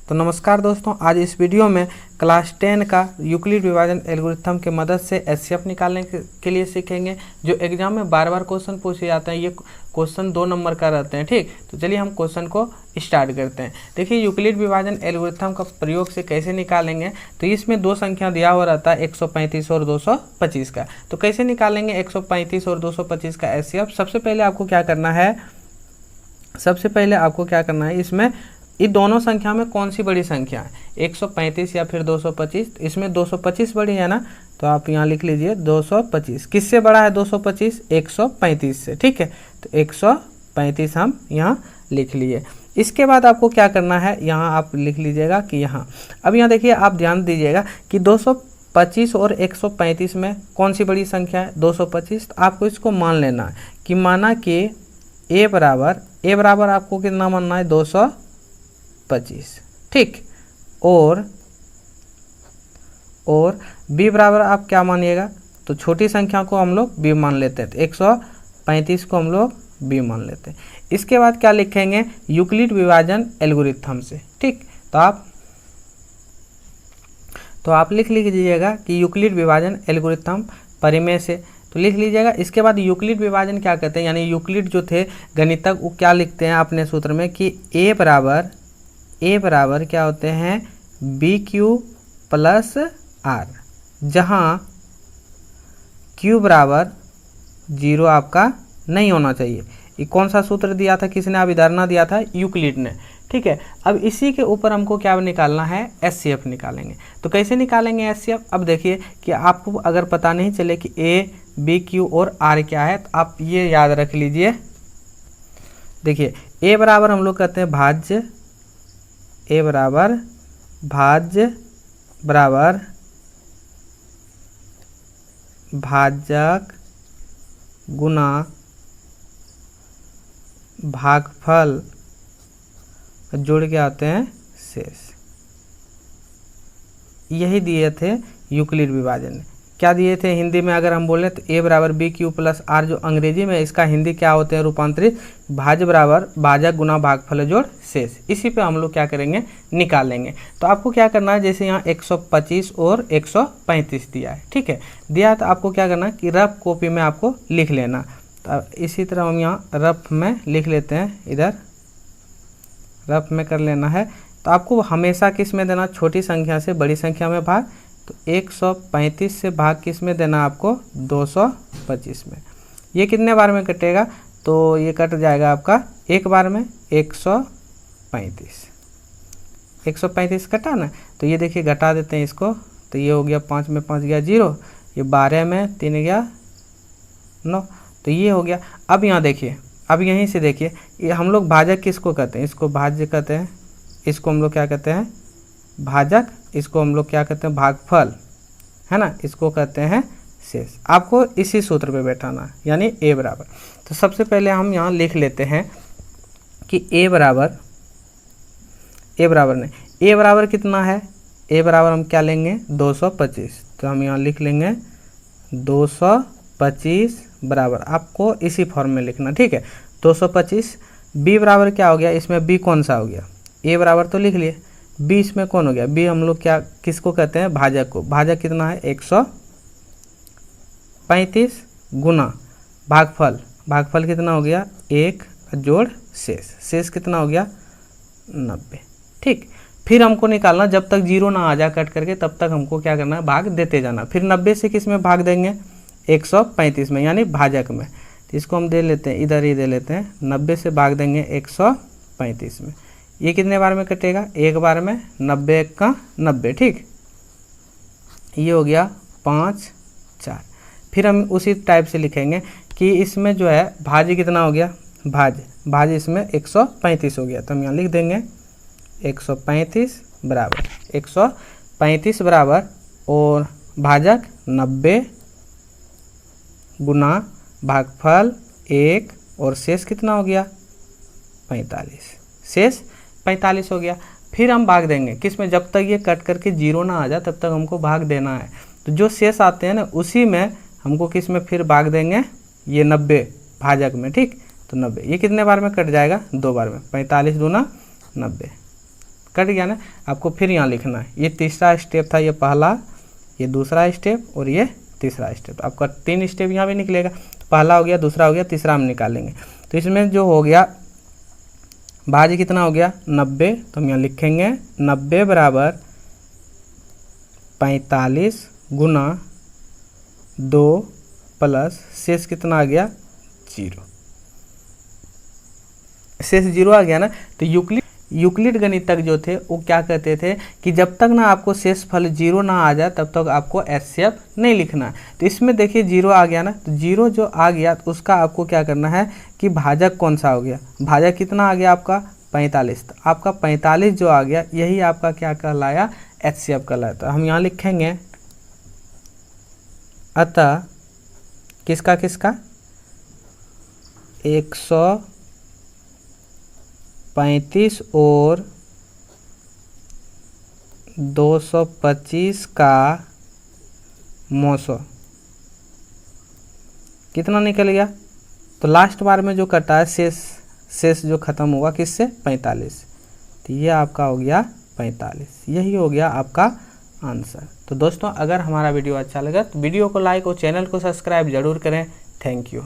तो नमस्कार दोस्तों, आज इस वीडियो में क्लास 10 का यूक्लिड विभाजन एल्गोरिथम की मदद से एचसीएफ निकालने के लिए सीखेंगे। जो एग्जाम में बार बार क्वेश्चन पूछे जाते हैं, ये क्वेश्चन 2 नंबर का रहते हैं। ठीक, तो चलिए हम क्वेश्चन को स्टार्ट करते हैं। देखिए, यूक्लिड विभाजन एल्गोरिथम का प्रयोग से कैसे निकालेंगे, तो इसमें दो संख्या दिया हुआ रहता है 135 और 225 का। तो कैसे निकालेंगे 135 और 225 का एचसीएफ? सबसे पहले आपको क्या करना है, इसमें ये दोनों संख्या में कौन सी बड़ी संख्या है, 135 या फिर 225? इसमें 225 बड़ी है ना, तो आप यहाँ लिख लीजिए 225। किससे बड़ा है 225? 135 से। ठीक है, तो 135 हम यहाँ लिख लिए। इसके बाद आपको क्या करना है, यहाँ आप लिख लीजिएगा कि यहाँ, अब यहाँ देखिए, आप ध्यान दीजिएगा कि 225 और 135 में कौन सी बड़ी संख्या है, 225। तो आपको इसको मान लेना है कि माना कि ए बराबर आपको कितना मानना है, 225। ठीक, और b बराबर आप क्या मानिएगा, तो छोटी संख्या को हम लोग b मान लेते हैं, तो 135 को हम लोग b मान लेते हैं। इसके बाद क्या लिखेंगे, यूक्लिड विभाजन एल्गोरिथम से। ठीक, तो आप लिख लीजिएगा कि यूक्लिड विभाजन एल्गोरिथम परिमेय से, तो लिख लीजिएगा। इसके बाद यूक्लिड विभाजन क्या कहते हैं, यानी यूक्लिड जो थे गणितज्ञ, वो क्या लिखते हैं अपने सूत्र में कि a बराबर क्या होते हैं, BQ प्लस R, जहाँ Q बराबर 0 आपका नहीं होना चाहिए। ये कौन सा सूत्र दिया था, किसने अब धारणा दिया था, यूक्लिड ने। ठीक है, अब इसी के ऊपर हमको क्या निकालना है, एचसीएफ निकालेंगे। तो कैसे निकालेंगे एचसीएफ? अब देखिए कि आपको अगर पता नहीं चले कि A, B, Q और R क्या है, तो आप ये याद रख लीजिए। देखिए, A बराबर हम लोग कहते हैं भाज्य, A बराबर भाज्य बराबर भाजक गुना भागफल जोड़ के आते हैं शेष। यही दिए थे यूक्लिड विभाजन ने। क्या दिए थे हिंदी में अगर हम बोलें तो a बराबर BQ प्लस R, जो अंग्रेजी में इसका हिंदी क्या होते हैं रूपांतरित, भाज्य बराबर भाजक गुना भागफल जोड़ शेष। इसी पे हम लोग क्या करेंगे, निकालेंगे। तो आपको क्या करना है, जैसे यहाँ 125 और 135 दिया है। ठीक है, दिया है तो आपको क्या करना है कि रफ कॉपी में आपको लिख लेना। तो इसी तरह हम यहाँ रफ में लिख लेते हैं, इधर रफ में कर लेना है। तो आपको हमेशा किस में देना, छोटी संख्या से बड़ी संख्या में भाग। तो 135 से भाग किस में देना आपको, 225 में। ये कितने बार में कटेगा, तो ये कट जाएगा आपका एक बार में, 135 कटा ना। तो ये देखिए घटा देते हैं इसको, तो ये हो गया 5 में 5 गया 0, ये 12 में 3 गया 9, तो ये हो गया। अब यहाँ देखिए, अब यहीं से देखिए, ये हम लोग भाजक किसको कहते हैं, इसको भाज्य कहते हैं, इसको हम लोग क्या कहते हैं, भाजक, इसको हम लोग क्या कहते हैं, भागफल, है ना, इसको कहते हैं शेष। आपको इसी सूत्र पे बैठाना, यानी a बराबर। तो सबसे पहले हम यहाँ लिख लेते हैं कि a बराबर कितना है, a बराबर हम क्या लेंगे, 225। तो हम यहाँ लिख लेंगे 225 बराबर, आपको इसी फॉर्म में लिखना। ठीक है, 225। b बराबर क्या हो गया, इसमें b कौन सा हो गया, a बराबर तो लिख लिए, b इसमें कौन हो गया, b हम लोग क्या किसको कहते हैं, भाजक को। भाजक कितना है, 135 गुना भागफल कितना हो गया, 1 जोड़ शेष कितना हो गया, 90। ठीक, फिर हमको निकालना, जब तक 0 ना आ जाए कट करके, तब तक हमको क्या करना है, भाग देते जाना। फिर 90 से किस में भाग देंगे, 135 में, यानी भाजक में। तो इसको हम दे लेते हैं, इधर ही दे लेते हैं, 90 से भाग देंगे 135 में। ये कितने बार में कटेगा, एक बार में, 90 का 90। ठीक, ये हो गया 5 4। फिर हम उसी टाइप से लिखेंगे कि इसमें जो है भाज्य कितना हो गया, भाज्य इसमें 135 हो गया। तो हम यहाँ लिख देंगे 135 बराबर और भाजक 90 गुना भागफल 1 और शेष कितना हो गया, 45। शेष 45 हो गया। फिर हम भाग देंगे किस में, जब तक ये कट करके 0 ना आ जाए तब तक हमको भाग देना है। तो जो शेष आते हैं ना, उसी में हमको किस में फिर भाग देंगे, ये 90 भाजक में। ठीक, तो 90 ये कितने बार में कट जाएगा, 2 बार में, 45 दूना 90। कट गया ना, आपको फिर यहाँ लिखना है। ये तीसरा स्टेप था, ये पहला, ये दूसरा स्टेप और ये तीसरा स्टेप। आपका 3 स्टेप यहाँ भी निकलेगा। तो पहला हो गया, दूसरा हो गया, तीसरा हम निकालेंगे। तो इसमें जो हो गया भाज्य कितना हो गया 90, तो हम यहाँ लिखेंगे 90 बराबर 45 गुना 2 प्लस शेष कितना आ गया 0। शेष 0 आ गया ना। तो यूक्लिड गणितज्ञ जो थे वो क्या कहते थे कि जब तक ना आपको शेषफल 0 ना आ जाए तब तक आपको HCF नहीं लिखना। तो इसमें देखिए 0 आ गया ना, तो 0 जो आ गया तो उसका आपको क्या करना है कि भाजक कौन सा हो गया, भाजक कितना आ गया आपका 45। तो आपका 45 जो आ गया यही आपका क्या कहलाया HCF कहलाया। तो हम यहाँ लिखेंगे अतः किसका 135 और 225 का मौसो कितना निकल गया। तो लास्ट बार में जो कटा है शेष जो खत्म होगा किससे 45। तो ये आपका हो गया 45, यही हो गया आपका आंसर। तो दोस्तों अगर हमारा वीडियो अच्छा लगा तो वीडियो को लाइक और चैनल को सब्सक्राइब जरूर करें। Thank you.